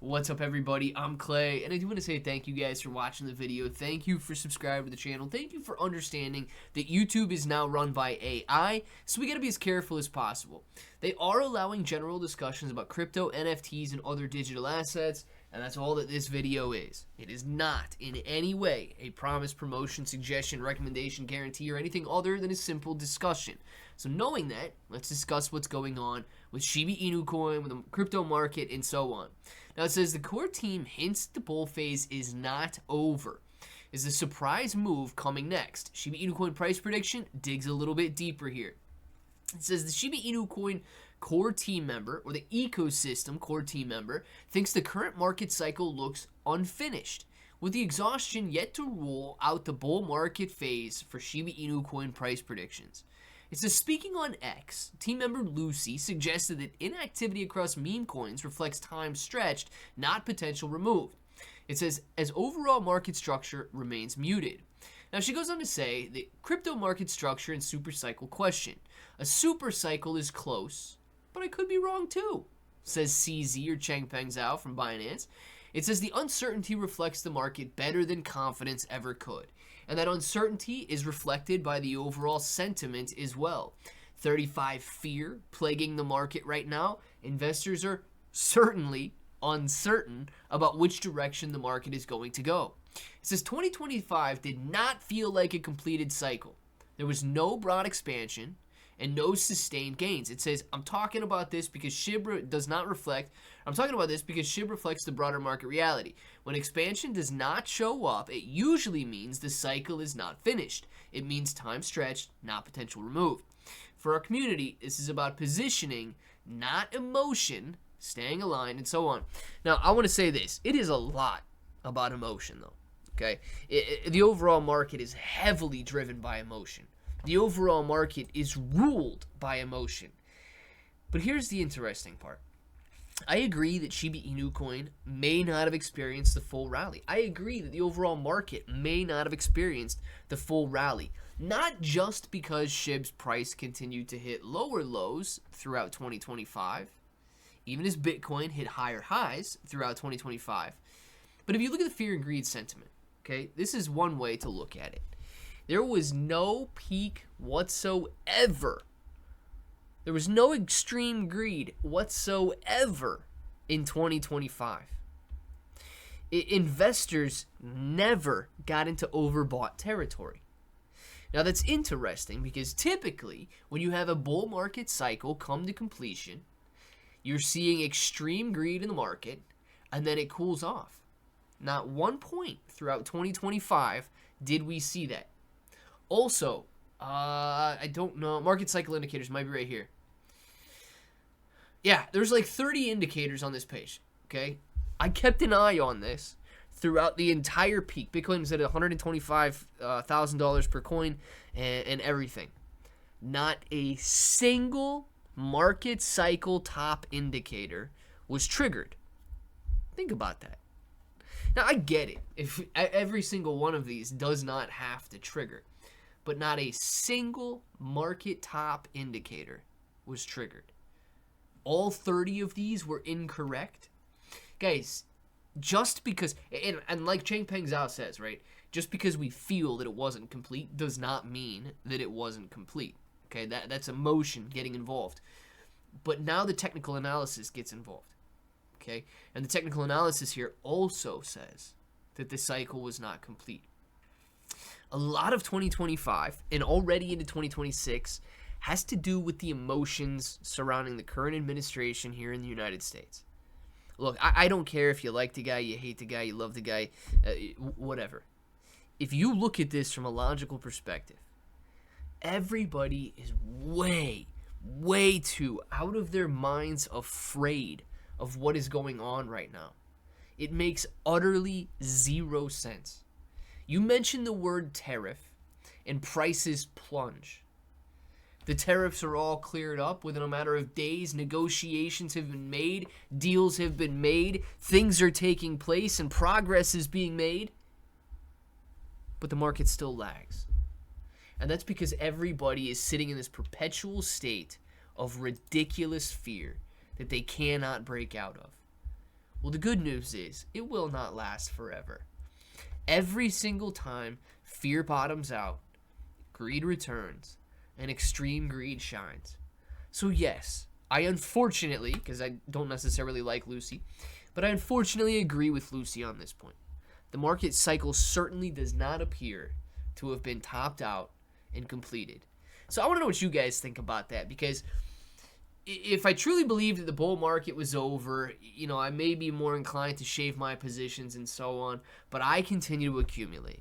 What's up, everybody? I'm Clay, and I do want to say thank you guys for watching the video. Thank you for subscribing to the channel. Thank you for understanding that YouTube is now run by AI, so we got to be as careful as possible. They are allowing general discussions about crypto, NFTs, and other digital assets, and that's all that this video is. It is not in any way a promise, promotion, suggestion, recommendation, guarantee, or anything other than a simple discussion. So knowing that, let's discuss what's going on with Shiba Inu coin, with the crypto market, and so on. Now it says the core team hints the bull phase is not over. Is a surprise move coming next? Shiba Inu coin price prediction digs a little bit deeper here. It says the Shiba Inu coin core team member, or the ecosystem core team member, thinks the current market cycle looks unfinished, with the exhaustion yet to rule out the bull market phase for Shiba Inu coin price predictions. It says, speaking on X, team member Lucie suggested that inactivity across meme coins reflects time stretched, not potential removed. It says, as overall market structure remains muted. Now, she goes on to say that crypto market structure and supercycle question. A supercycle is close, but I could be wrong too, says CZ or Changpeng Zhao from Binance. It says the uncertainty reflects the market better than confidence ever could. And that uncertainty is reflected by the overall sentiment as well. 35 fear plaguing the market right now. Investors are certainly uncertain about which direction the market is going to go. It says 2025 did not feel like a completed cycle. There was no broad expansion and no sustained gains. It says, I'm talking about this because SHIB reflects the broader market reality. When expansion does not show up, it usually means the cycle is not finished. It means time stretched, not potential removed. For our community, this is about positioning, not emotion, staying aligned, and so on. Now, I want to say this. It is a lot about emotion, though. Okay? The overall market is heavily driven by emotion. The overall market is ruled by emotion. But here's the interesting part. I agree that Shiba Inu coin may not have experienced the full rally. I agree that the overall market may not have experienced the full rally. Not just because SHIB's price continued to hit lower lows throughout 2025, even as Bitcoin hit higher highs throughout 2025. But if you look at the fear and greed sentiment, okay, this is one way to look at it. There was no peak whatsoever. There was no extreme greed whatsoever in 2025. Investors never got into overbought territory. Now that's interesting because typically when you have a bull market cycle come to completion, you're seeing extreme greed in the market and then it cools off. Not one point throughout 2025 did we see that. Also, I don't know. Market cycle indicators might be right here. Yeah, there's like 30 indicators on this page, okay? I kept an eye on this throughout the entire peak. Bitcoin was at $125,000 per coin and everything. Not a single market cycle top indicator was triggered. Think about that. Now, I get it. If every single one of these does not have to trigger. But not a single market top indicator was triggered. All 30 of these were incorrect. Guys, just because, and like Changpeng Zhao says, right, just because we feel that it wasn't complete does not mean that it wasn't complete. Okay, that's emotion getting involved. But now the technical analysis gets involved. Okay, and the technical analysis here also says that the cycle was not complete. A lot of 2025 and already into 2026 has to do with the emotions surrounding the current administration here in the United States. Look, I don't care if you like the guy, you hate the guy, you love the guy, whatever. If you look at this from a logical perspective, everybody is way too out of their minds afraid of what is going on right now. It makes utterly zero sense. You mention the word tariff, and prices plunge. The tariffs are all cleared up within a matter of days. Negotiations have been made. Deals have been made. Things are taking place, and progress is being made. But the market still lags. And that's because everybody is sitting in this perpetual state of ridiculous fear that they cannot break out of. Well, the good news is it will not last forever. Every single time fear bottoms out, greed returns, and extreme greed shines. So yes, I unfortunately, because I don't necessarily like Lucie, but I unfortunately agree with Lucie on this point. The market cycle certainly does not appear to have been topped out and completed. So I want to know what you guys think about that, because if I truly believe that the bull market was over, I may be more inclined to shave my positions and so on, but I continue to accumulate.